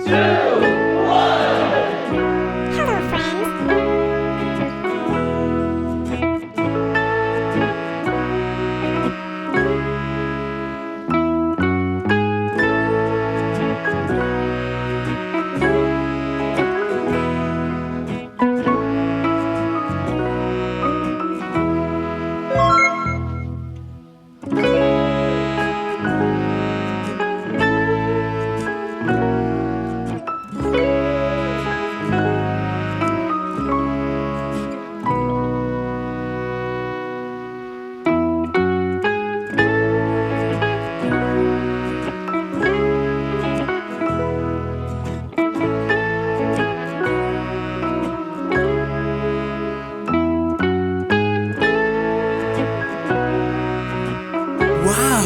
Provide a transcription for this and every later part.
Hello, friends. Wow!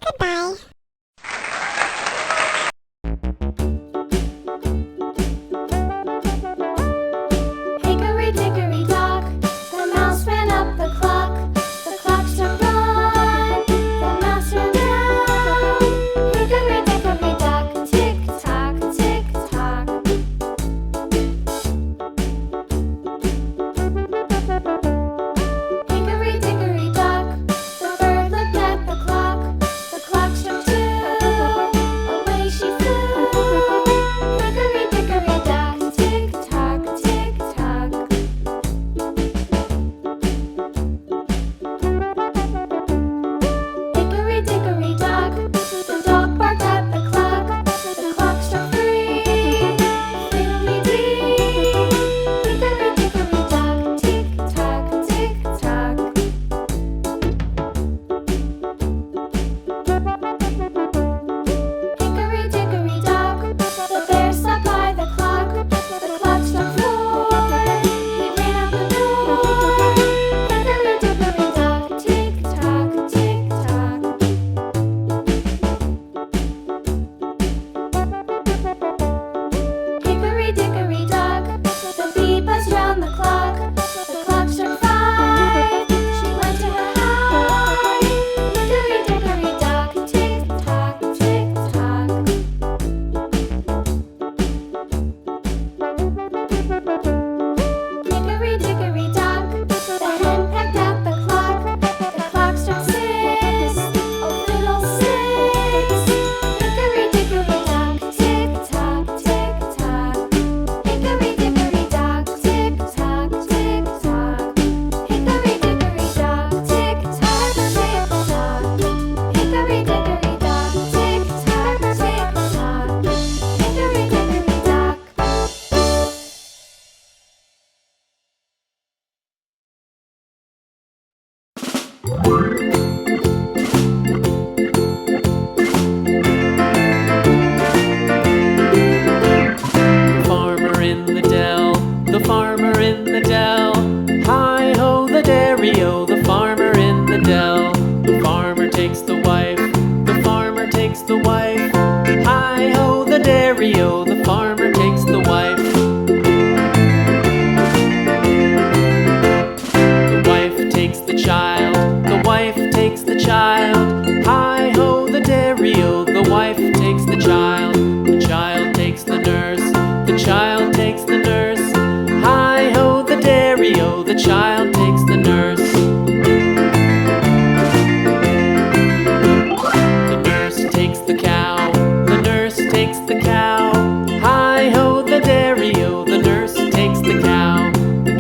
Goodbye. Hickory dickory dock, the mouse ran up the clock. The clock struck one, the mouse ran down. Hickory dickory dock, tick tock, tick tock. Hickory dickory dock, the bird looked at the clock. The clock struck two, away she flew. Hickory dickory dock, tick tock, tick tock. Hickory dickory dock, the dog barked at the clock. The clock struck three, fiddly-dee. Hickory dickory dock, tick tock, tick tock. Hickory dickory dock, the bear sat by the clock. The clock struck four, he ran out the door. Hickory dickory dock, tick tock, tick tock. Hickory dickory dock, the bee buzzed round the clock. The clock struck five, she went to her hive. Hickory dickory dock, tick tock, tick tock. Hickory dickory dock, the hen pecked at the clock. The clock struck six, oh fiddle-sticks. Hickory dickory dock, tick tock, tick tock. Hickory dickory dock, tick tock, tick tock. Hickory dickory dock, tick tock, tick tock. Hickory dickory dock, tick tock, tick tock. Hickory dickory dock. Farmer in the dell, the farmer in the dell. Hi-ho, the dairy-o, the farmer in the dell. The farmer takes the wife, the farmer takes the wife. Hi-ho, the dairy-o, the farmer takes the wife. The wife takes the child, the wife takes the child. Hi-ho, the dairy-o, the wife takes the child. The child takes the nurse, the child takes the nurse. Hi-ho, the dairy-o, the child takes the nurse. The nurse takes the cow, the nurse takes the cow. Hi-ho, the dairy-o, the nurse takes the cow. The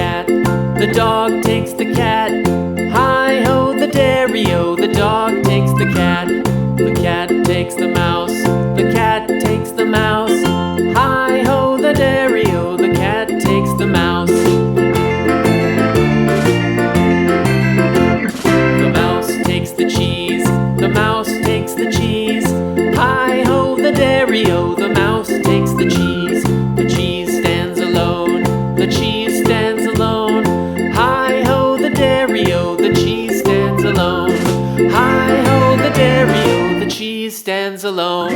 cat. The dog takes the cat. Hi-ho, the dairy-o, the dog takes the cat. The cat takes the mouse. The cat takes the mouse. Hi-ho, the dairy-o, the cat takes the mouse. The mouse takes the cheese. The mouse takes the cheese. Hi-ho, the dairy-o, the mouse takes the cheese. The cheese stands alone. The cheese stands alone. Hi-ho, the dairy-o, the cheese stands alone. Hi-ho, the dairy-o, the cheese stands alone.